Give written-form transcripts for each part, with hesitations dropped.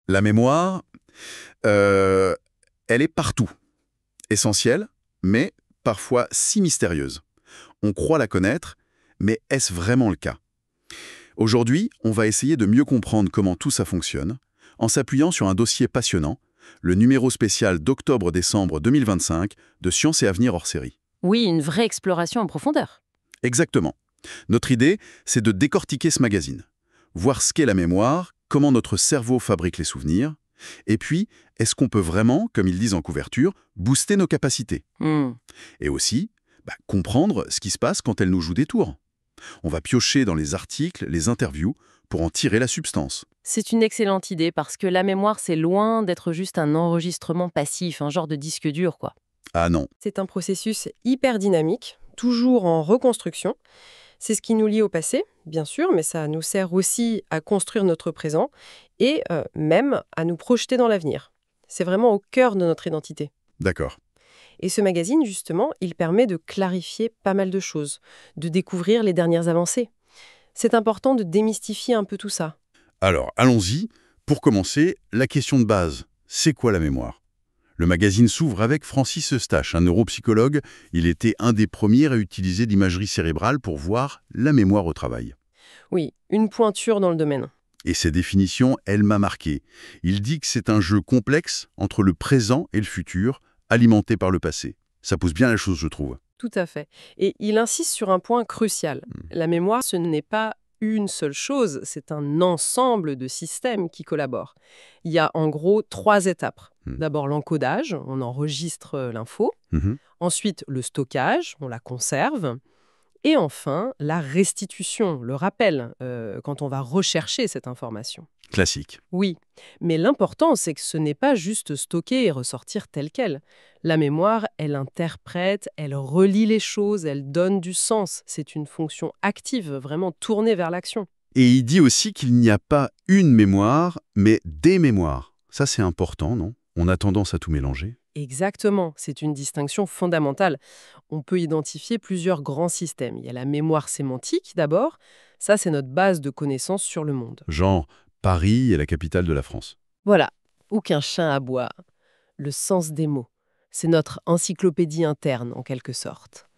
La mémoire, euh, elle est partout. Essentielle, mais parfois si mystérieuse. On croit la connaître, mais est-ce vraiment le cas? Aujourd'hui, on va essayer de mieux comprendre comment tout ça fonctionne, en s'appuyant sur un dossier passionnant, le numéro spécial d'octobre-décembre 2025 de Science et Avenir hors série. Oui, une vraie exploration en profondeur. Exactement. Notre idée, c'est de décortiquer ce magazine, voir ce qu'est la mémoire, comment notre cerveau fabrique les souvenirs, et puis, est-ce qu'on peut vraiment, comme ils disent en couverture, booster nos capacités? Hmm. Et aussi, comprendre ce qui se passe quand elle nous joue des tours. On va piocher dans les articles, les interviews, pour en tirer la substance. C'est une excellente idée parce que la mémoire, c'est loin d'être juste un enregistrement passif, un genre de disque dur, quoi. Ah non, C'est un processus hyper dynamique, toujours en reconstruction. C'est ce qui nous lie au passé, bien sûr, mais ça nous sert aussi à construire notre présent et même à nous projeter dans l'avenir. C'est vraiment au cœur de notre identité. d'accord. Et ce magazine, justement, il permet de clarifier pas mal de choses, de découvrir les dernières avancées. C'est important de démystifier un peu tout ça. Alors, allons-y. Pour commencer, la question de base, c'est quoi la mémoire? Le magazine s'ouvre avec Francis Eustache, un neuropsychologue. Il était un des premiers à utiliser l'imagerie cérébrale pour voir la mémoire au travail. Oui, une pointure dans le domaine. Et ces définitions, elle m'a marqué. Il dit que c'est un jeu complexe entre le présent et le futur, alimenté par le passé. Ça pose bien la chose, je trouve. Tout à fait. Et il insiste sur un point crucial. La mémoire, ce n'est pas une seule chose, c'est un ensemble de systèmes qui collaborent. Il y a en gros 3 étapes. D'abord l'encodage, on enregistre l'info. Mhm. Ensuite le stockage, on la conserve. Et enfin la restitution, le rappel, quand on va rechercher cette information. Classique. Oui, mais l'important, c'est que ce n'est pas juste stocker et ressortir tel quel. La mémoire, elle interprète, elle relie les choses, elle donne du sens. C'est une fonction active, vraiment tournée vers l'action. Et il dit aussi qu'il n'y a pas une mémoire, mais des mémoires. Ça, c'est important, non? On a tendance à tout mélanger. Exactement, c'est une distinction fondamentale. On peut identifier plusieurs grands systèmes. Il y a la mémoire sémantique d'abord. Ça, c'est notre base de connaissances sur le monde. Genre, Paris est la capitale de la France. Voilà, ou qu'un chien aboie. Le sens des mots. C'est notre encyclopédie interne, en quelque sorte,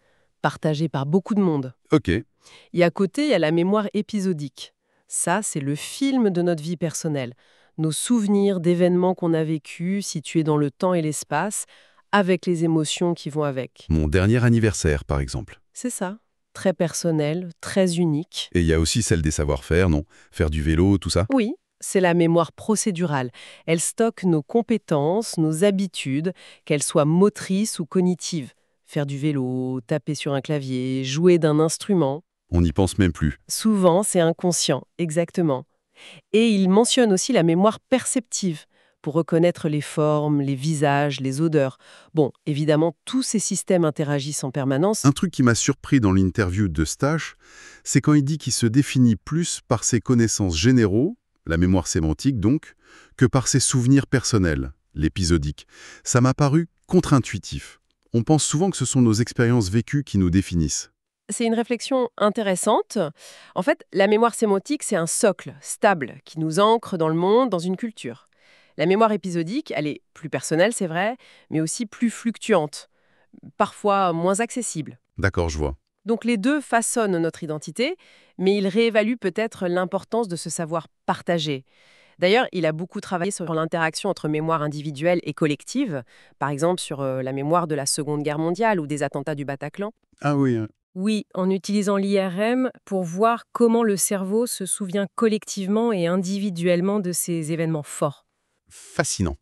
partagée par beaucoup de monde. Ok. Et à côté, il y a la mémoire épisodique. Ça, c'est le film de notre vie personnelle. Nos souvenirs d'événements qu'on a vécus, situés dans le temps et l'espace, avec les émotions qui vont avec. Mon dernier anniversaire, par exemple. C'est ça. Très personnel, très unique. Et il y a aussi celle des savoir-faire, non? Faire du vélo, tout ça? Oui, c'est la mémoire procédurale. Elle stocke nos compétences, nos habitudes, qu'elles soient motrices ou cognitives. Faire du vélo, taper sur un clavier, jouer d'un instrument. On n'y pense même plus. Souvent, c'est inconscient, exactement. Et il mentionne aussi la mémoire perceptive, pour reconnaître les formes, les visages, les odeurs. Bon, évidemment, tous ces systèmes interagissent en permanence. Un truc qui m'a surpris dans l'interview de Stache, c'est quand il dit qu'il se définit plus par ses connaissances généraux, la mémoire sémantique donc, que par ses souvenirs personnels, l'épisodique. Ça m'a paru contre-intuitif. On pense souvent que ce sont nos expériences vécues qui nous définissent. C'est une réflexion intéressante. En fait, la mémoire sémantique, c'est un socle stable qui nous ancre dans le monde, dans une culture. La mémoire épisodique, elle est plus personnelle, c'est vrai, mais aussi plus fluctuante, parfois moins accessible. D'accord, je vois. Donc les deux façonnent notre identité, mais ils réévaluent peut-être l'importance de ce savoir partagé. D'ailleurs, il a beaucoup travaillé sur l'interaction entre mémoire individuelle et collective, par exemple sur la mémoire de la Seconde Guerre mondiale ou des attentats du Bataclan. Ah oui, hein. Oui, en utilisant l'IRM pour voir comment le cerveau se souvient collectivement et individuellement de ces événements forts. Fascinant.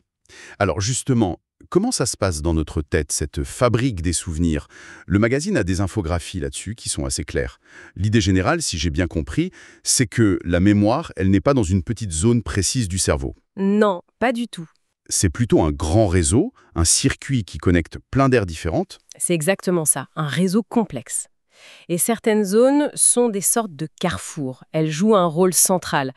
Alors justement, comment ça se passe dans notre tête, cette fabrique des souvenirs? Le magazine a des infographies là-dessus qui sont assez claires. L'idée générale, si j'ai bien compris, c'est que la mémoire, elle n'est pas dans une petite zone précise du cerveau. Non, pas du tout. C'est plutôt un grand réseau, un circuit qui connecte plein d'aires différentes. C'est exactement ça, un réseau complexe. Et certaines zones sont des sortes de carrefours. Elles jouent un rôle central.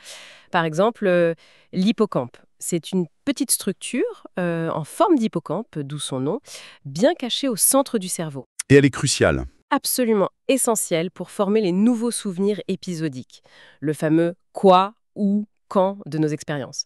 Par exemple, l'hippocampe. C'est une petite structure en forme d'hippocampe, d'où son nom, bien cachée au centre du cerveau. Et elle est cruciale. Absolument essentielle pour former les nouveaux souvenirs épisodiques. Le fameux quoi, où, camp de nos expériences.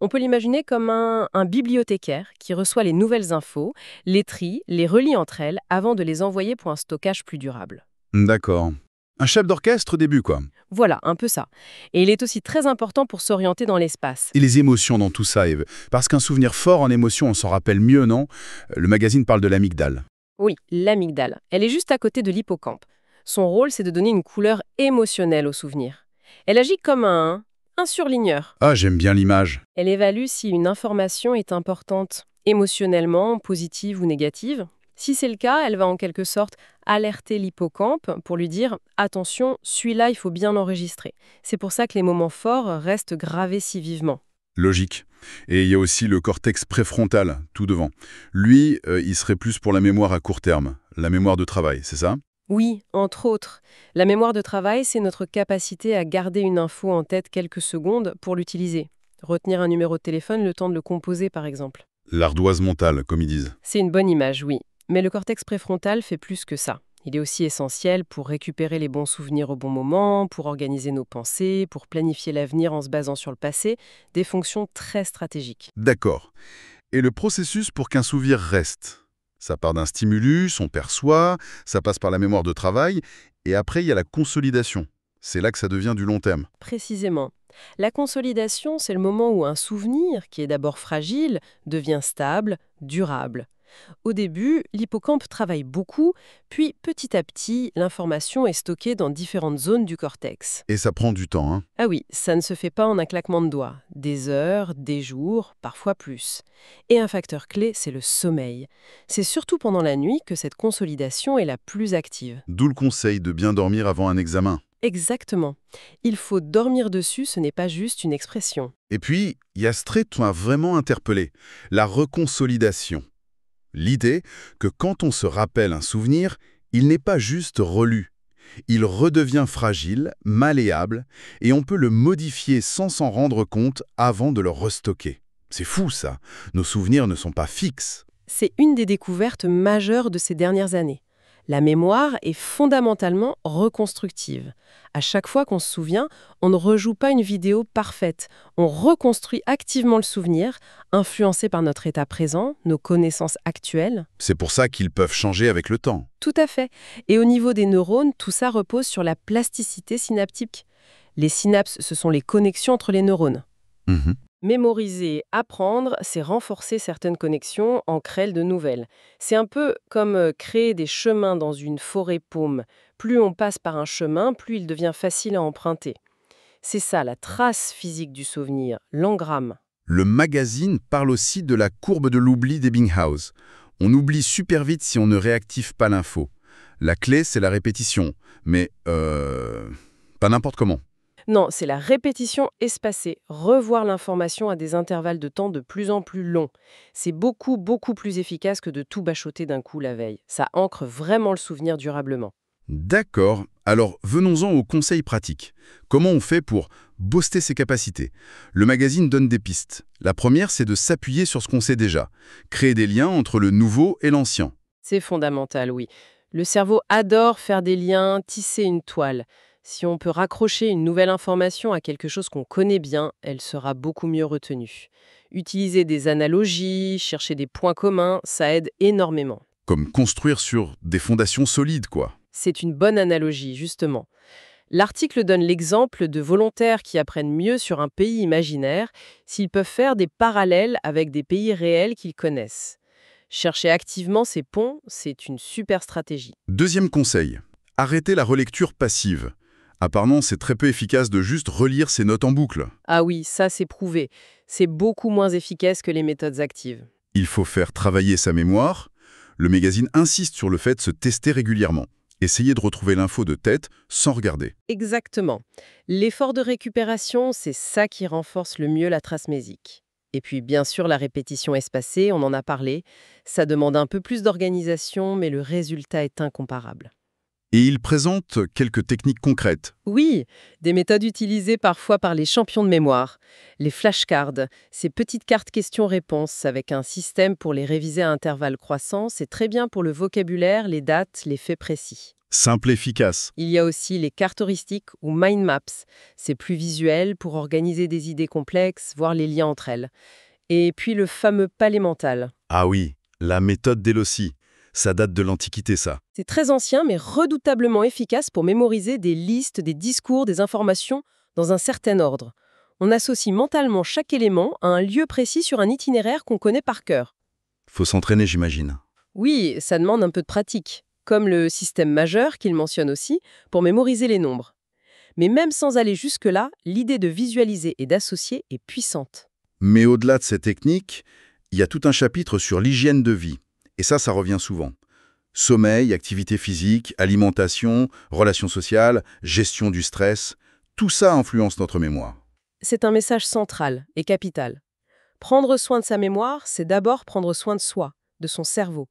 On peut l'imaginer comme un bibliothécaire qui reçoit les nouvelles infos, les trie, les relie entre elles avant de les envoyer pour un stockage plus durable. D'accord. Un chef d'orchestre au début, quoi. Voilà, un peu ça. Et il est aussi très important pour s'orienter dans l'espace. Et les émotions dans tout ça, Eve. Parce qu'un souvenir fort en émotion, on s'en rappelle mieux, non? Le magazine parle de l'amygdale. Oui, l'amygdale. Elle est juste à côté de l'hippocampe. Son rôle, c'est de donner une couleur émotionnelle au souvenir. Elle agit comme un surligneur. Ah, j'aime bien l'image. Elle évalue si une information est importante émotionnellement, positive ou négative. Si c'est le cas, elle va en quelque sorte alerter l'hippocampe pour lui dire « Attention, celui-là, il faut bien l'enregistrer ». C'est pour ça que les moments forts restent gravés si vivement. Logique. Et il y a aussi le cortex préfrontal, tout devant. Lui, il serait plus pour la mémoire à court terme, la mémoire de travail, c'est ça? Oui, entre autres. La mémoire de travail, c'est notre capacité à garder une info en tête quelques secondes pour l'utiliser. Retenir un numéro de téléphone le temps de le composer, par exemple. L'ardoise mentale, comme ils disent. C'est une bonne image, oui. Mais le cortex préfrontal fait plus que ça. Il est aussi essentiel pour récupérer les bons souvenirs au bon moment, pour organiser nos pensées, pour planifier l'avenir en se basant sur le passé, des fonctions très stratégiques. D'accord. Et le processus pour qu'un souvenir reste? Ça part d'un stimulus, on perçoit, ça passe par la mémoire de travail, et après il y a la consolidation. C'est là que ça devient du long terme. Précisément. La consolidation, c'est le moment où un souvenir, qui est d'abord fragile, devient stable, durable. Au début, l'hippocampe travaille beaucoup, puis petit à petit, l'information est stockée dans différentes zones du cortex. Et ça prend du temps, hein? Ah oui, ça ne se fait pas en un claquement de doigts. Des heures, des jours, parfois plus. Et un facteur clé, c'est le sommeil. C'est surtout pendant la nuit que cette consolidation est la plus active. D'où le conseil de bien dormir avant un examen. Exactement. Il faut dormir dessus, ce n'est pas juste une expression. Et puis, il y a ce trait qui m'a vraiment interpellé, la reconsolidation. L'idée que quand on se rappelle un souvenir, il n'est pas juste relu. Il redevient fragile, malléable, et on peut le modifier sans s'en rendre compte avant de le restocker. C'est fou ça, nos souvenirs ne sont pas fixes. C'est une des découvertes majeures de ces dernières années. La mémoire est fondamentalement reconstructive. À chaque fois qu'on se souvient, on ne rejoue pas une vidéo parfaite. On reconstruit activement le souvenir, influencé par notre état présent, nos connaissances actuelles. C'est pour ça qu'ils peuvent changer avec le temps. Tout à fait. Et au niveau des neurones, tout ça repose sur la plasticité synaptique. Les synapses, ce sont les connexions entre les neurones. Mémoriser, apprendre, c'est renforcer certaines connexions, en créer de nouvelles. C'est un peu comme créer des chemins dans une forêt paume. Plus on passe par un chemin, plus il devient facile à emprunter. C'est ça, la trace physique du souvenir, l'engramme. Le magazine parle aussi de la courbe de l'oubli d'Ebbinghaus. On oublie super vite si on ne réactive pas l'info. La clé, c'est la répétition. Mais, pas n'importe comment. Non, c'est la répétition espacée, revoir l'information à des intervalles de temps de plus en plus longs. C'est beaucoup, beaucoup plus efficace que de tout bachoter d'un coup la veille. Ça ancre vraiment le souvenir durablement. D'accord. Alors, venons-en aux conseils pratiques. Comment on fait pour booster ses capacités? Le magazine donne des pistes. La première, c'est de s'appuyer sur ce qu'on sait déjà. Créer des liens entre le nouveau et l'ancien. C'est fondamental, oui. Le cerveau adore faire des liens, tisser une toile. Si on peut raccrocher une nouvelle information à quelque chose qu'on connaît bien, elle sera beaucoup mieux retenue. Utiliser des analogies, chercher des points communs, ça aide énormément. Comme construire sur des fondations solides, quoi. C'est une bonne analogie, justement. L'article donne l'exemple de volontaires qui apprennent mieux sur un pays imaginaire s'ils peuvent faire des parallèles avec des pays réels qu'ils connaissent. Chercher activement ces ponts, c'est une super stratégie. Deuxième conseil, arrêtez la relecture passive. Apparemment, c'est très peu efficace de juste relire ses notes en boucle. Ah oui, ça c'est prouvé. C'est beaucoup moins efficace que les méthodes actives. Il faut faire travailler sa mémoire. Le magazine insiste sur le fait de se tester régulièrement. Essayez de retrouver l'info de tête sans regarder. Exactement. L'effort de récupération, c'est ça qui renforce le mieux la trace mésique. Et puis bien sûr, la répétition espacée, on en a parlé. Ça demande un peu plus d'organisation, mais le résultat est incomparable. Et il présente quelques techniques concrètes. Oui, des méthodes utilisées parfois par les champions de mémoire. Les flashcards, ces petites cartes questions-réponses avec un système pour les réviser à intervalles croissants, c'est très bien pour le vocabulaire, les dates, les faits précis. Simple et efficace. Il y a aussi les cartes heuristiques ou mind maps. C'est plus visuel pour organiser des idées complexes, voir les liens entre elles. Et puis le fameux palais mental. Ah oui, la méthode d'Elossi. Ça date de l'Antiquité, ça. C'est très ancien mais redoutablement efficace pour mémoriser des listes, des discours, des informations dans un certain ordre. On associe mentalement chaque élément à un lieu précis sur un itinéraire qu'on connaît par cœur. Faut s'entraîner, j'imagine. Oui, ça demande un peu de pratique, comme le système majeur qu'il mentionne aussi, pour mémoriser les nombres. Mais même sans aller jusque-là, l'idée de visualiser et d'associer est puissante. Mais au-delà de ces techniques, il y a tout un chapitre sur l'hygiène de vie. Et ça revient souvent. Sommeil, activité physique, alimentation, relations sociales, gestion du stress, tout ça influence notre mémoire. C'est un message central et capital. Prendre soin de sa mémoire, c'est d'abord prendre soin de soi, de son cerveau.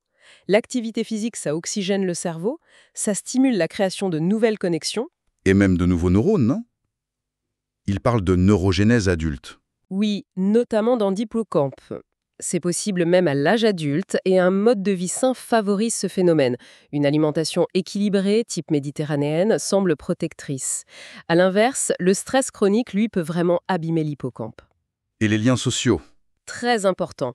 L'activité physique, ça oxygène le cerveau, ça stimule la création de nouvelles connexions. Et même de nouveaux neurones, non? Il parle de neurogénèse adulte. Oui, notamment dans Diplocamp. C'est possible même à l'âge adulte et un mode de vie sain favorise ce phénomène. Une alimentation équilibrée, type méditerranéenne, semble protectrice. À l'inverse, le stress chronique, lui, peut vraiment abîmer l'hippocampe. Et les liens sociaux? Très important.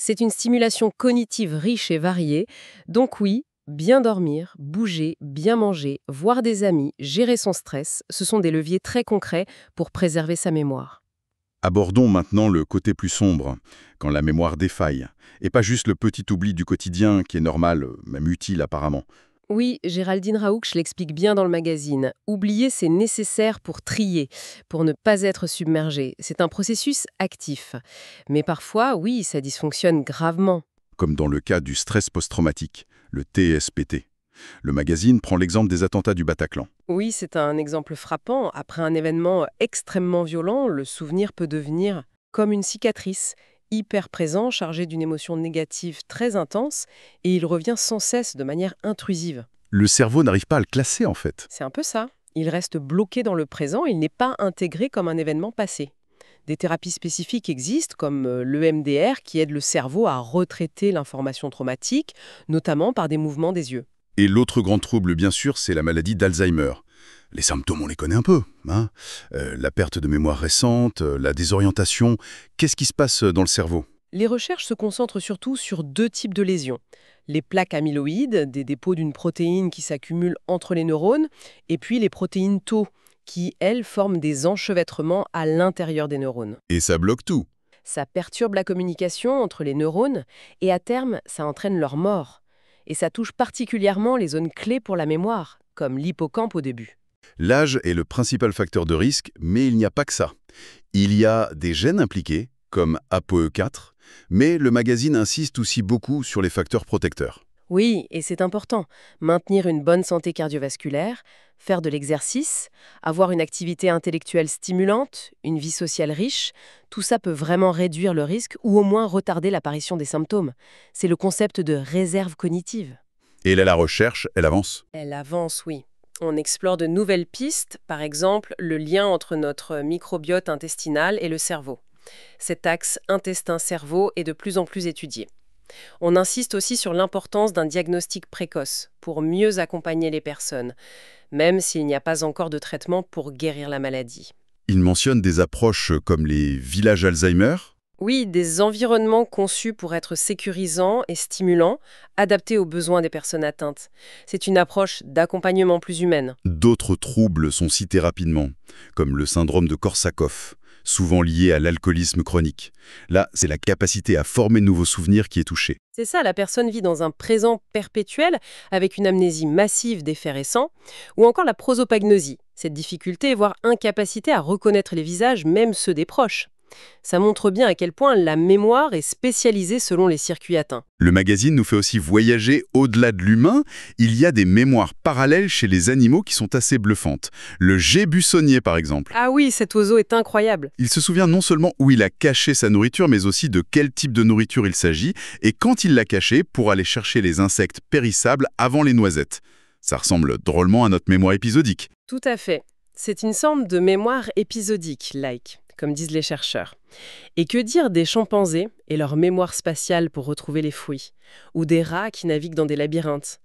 C'est une stimulation cognitive riche et variée. Donc oui, bien dormir, bouger, bien manger, voir des amis, gérer son stress, ce sont des leviers très concrets pour préserver sa mémoire. Abordons maintenant le côté plus sombre, quand la mémoire défaille, et pas juste le petit oubli du quotidien qui est normal, même utile apparemment. Oui, Géraldine Raoux l'explique bien dans le magazine. Oublier, c'est nécessaire pour trier, pour ne pas être submergé. C'est un processus actif. Mais parfois, oui, ça dysfonctionne gravement. Comme dans le cas du stress post-traumatique, le TSPT. Le magazine prend l'exemple des attentats du Bataclan. Oui, c'est un exemple frappant. Après un événement extrêmement violent, le souvenir peut devenir comme une cicatrice, hyper présent, chargé d'une émotion négative très intense, et il revient sans cesse de manière intrusive. Le cerveau n'arrive pas à le classer en fait. C'est un peu ça. Il reste bloqué dans le présent, il n'est pas intégré comme un événement passé. Des thérapies spécifiques existent, comme l'EMDR, qui aide le cerveau à retraiter l'information traumatique, notamment par des mouvements des yeux. Et l'autre grand trouble, bien sûr, c'est la maladie d'Alzheimer. Les symptômes, on les connaît un peu. La perte de mémoire récente, la désorientation. Qu'est-ce qui se passe dans le cerveau? Les recherches se concentrent surtout sur deux types de lésions. Les plaques amyloïdes, des dépôts d'une protéine qui s'accumulent entre les neurones, et puis les protéines Tau, qui, elles, forment des enchevêtrements à l'intérieur des neurones. Et ça bloque tout. Ça perturbe la communication entre les neurones, et à terme, ça entraîne leur mort. Et ça touche particulièrement les zones clés pour la mémoire, comme l'hippocampe au début. L'âge est le principal facteur de risque, mais il n'y a pas que ça. Il y a des gènes impliqués, comme ApoE4, mais le magazine insiste aussi beaucoup sur les facteurs protecteurs. Oui, et c'est important. Maintenir une bonne santé cardiovasculaire, faire de l'exercice, avoir une activité intellectuelle stimulante, une vie sociale riche, tout ça peut vraiment réduire le risque ou au moins retarder l'apparition des symptômes. C'est le concept de réserve cognitive. Et là, la recherche, elle avance. Elle avance, oui. On explore de nouvelles pistes, par exemple le lien entre notre microbiote intestinal et le cerveau. Cet axe intestin-cerveau est de plus en plus étudié. On insiste aussi sur l'importance d'un diagnostic précoce pour mieux accompagner les personnes, même s'il n'y a pas encore de traitement pour guérir la maladie. Il mentionne des approches comme les villages Alzheimer. Oui, des environnements conçus pour être sécurisants et stimulants, adaptés aux besoins des personnes atteintes. C'est une approche d'accompagnement plus humaine. D'autres troubles sont cités rapidement, comme le syndrome de Korsakoff, souvent lié à l'alcoolisme chronique. Là, c'est la capacité à former de nouveaux souvenirs qui est touchée. C'est ça, la personne vit dans un présent perpétuel avec une amnésie massive des faits récents, ou encore la prosopagnosie, cette difficulté, voire incapacité à reconnaître les visages, même ceux des proches. Ça montre bien à quel point la mémoire est spécialisée selon les circuits atteints. Le magazine nous fait aussi voyager au-delà de l'humain. Il y a des mémoires parallèles chez les animaux qui sont assez bluffantes. Le jet buissonnier, par exemple. Ah oui, cet oiseau est incroyable. Il se souvient non seulement où il a caché sa nourriture, mais aussi de quel type de nourriture il s'agit, et quand il l'a caché pour aller chercher les insectes périssables avant les noisettes. Ça ressemble drôlement à notre mémoire épisodique. Tout à fait. C'est une sorte de mémoire épisodique, comme disent les chercheurs. Et que dire des chimpanzés et leur mémoire spatiale pour retrouver les fruits, ou des rats qui naviguent dans des labyrinthes?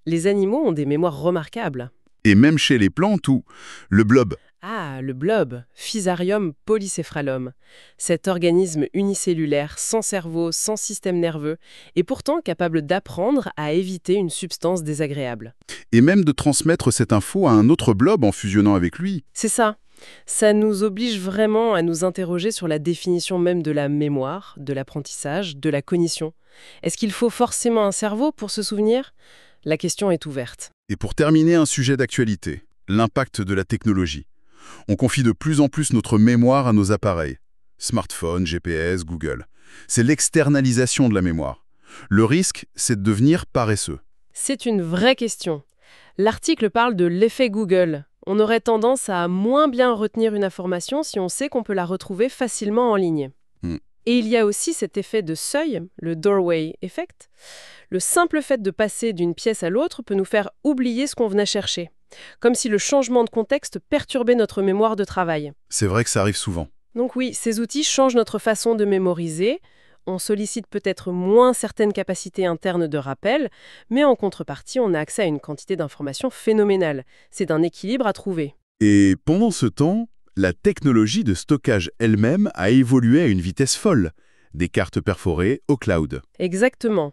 Les animaux ont des mémoires remarquables. Et même chez les plantes ou le blob. Ah, le blob, Physarium polycéphalum. Cet organisme unicellulaire, sans cerveau, sans système nerveux, est pourtant capable d'apprendre à éviter une substance désagréable. Et même de transmettre cette info à un autre blob en fusionnant avec lui. C'est ça. Ça nous oblige vraiment à nous interroger sur la définition même de la mémoire, de l'apprentissage, de la cognition. Est-ce qu'il faut forcément un cerveau pour se souvenir? La question est ouverte. Et pour terminer, un sujet d'actualité, l'impact de la technologie. On confie de plus en plus notre mémoire à nos appareils. Smartphone, GPS, Google. C'est l'externalisation de la mémoire. Le risque, c'est de devenir paresseux. C'est une vraie question. L'article parle de l'effet Google. On aurait tendance à moins bien retenir une information si on sait qu'on peut la retrouver facilement en ligne. Et il y a aussi cet effet de seuil, le doorway effect. Le simple fait de passer d'une pièce à l'autre peut nous faire oublier ce qu'on venait chercher. Comme si le changement de contexte perturbait notre mémoire de travail. C'est vrai que ça arrive souvent. Donc oui, ces outils changent notre façon de mémoriser. On sollicite peut-être moins certaines capacités internes de rappel, mais en contrepartie, on a accès à une quantité d'informations phénoménale. C'est un équilibre à trouver. Et pendant ce temps, la technologie de stockage elle-même a évolué à une vitesse folle. Des cartes perforées au cloud. Exactement.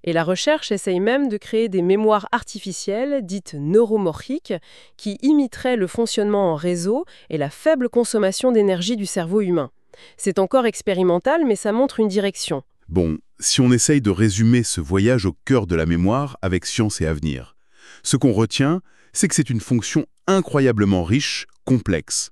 Et la recherche essaye même de créer des mémoires artificielles, dites neuromorphiques, qui imiteraient le fonctionnement en réseau et la faible consommation d'énergie du cerveau humain. C'est encore expérimental, mais ça montre une direction. Bon, si on essaye de résumer ce voyage au cœur de la mémoire avec science et avenir, ce qu'on retient, c'est que c'est une fonction incroyablement riche, complexe.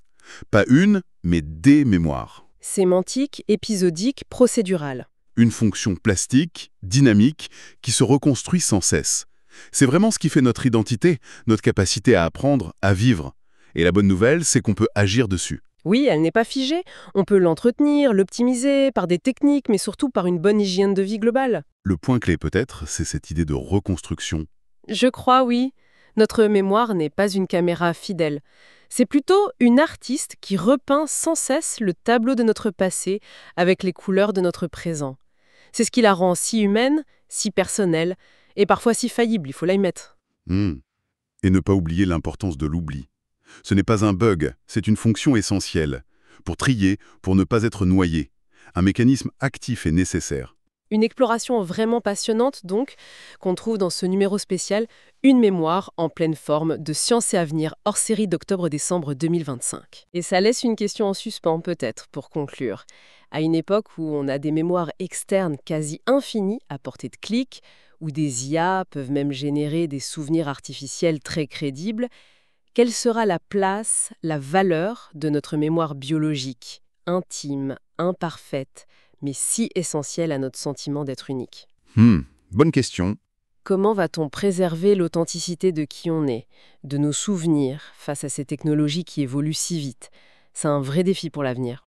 Pas une, mais des mémoires. Sémantique, épisodique, procédurale. Une fonction plastique, dynamique, qui se reconstruit sans cesse. C'est vraiment ce qui fait notre identité, notre capacité à apprendre, à vivre. Et la bonne nouvelle, c'est qu'on peut agir dessus. Oui, elle n'est pas figée. On peut l'entretenir, l'optimiser par des techniques, mais surtout par une bonne hygiène de vie globale. Le point clé peut-être, c'est cette idée de reconstruction. Je crois, oui. Notre mémoire n'est pas une caméra fidèle. C'est plutôt une artiste qui repeint sans cesse le tableau de notre passé avec les couleurs de notre présent. C'est ce qui la rend si humaine, si personnelle, et parfois si faillible, il faut l'admettre. Et ne pas oublier l'importance de l'oubli. Ce n'est pas un bug, c'est une fonction essentielle. Pour trier, pour ne pas être noyé. Un mécanisme actif et nécessaire. Une exploration vraiment passionnante, donc, qu'on trouve dans ce numéro spécial « Une mémoire en pleine forme » de Science et Avenir, hors série d'octobre-décembre 2025. Et ça laisse une question en suspens, peut-être, pour conclure. À une époque où on a des mémoires externes quasi infinies à portée de clic, où des IA peuvent même générer des souvenirs artificiels très crédibles, quelle sera la place, la valeur de notre mémoire biologique, intime, imparfaite, mais si essentielle à notre sentiment d'être unique? Bonne question. Comment va-t-on préserver l'authenticité de qui on est, de nos souvenirs, face à ces technologies qui évoluent si vite? C'est un vrai défi pour l'avenir.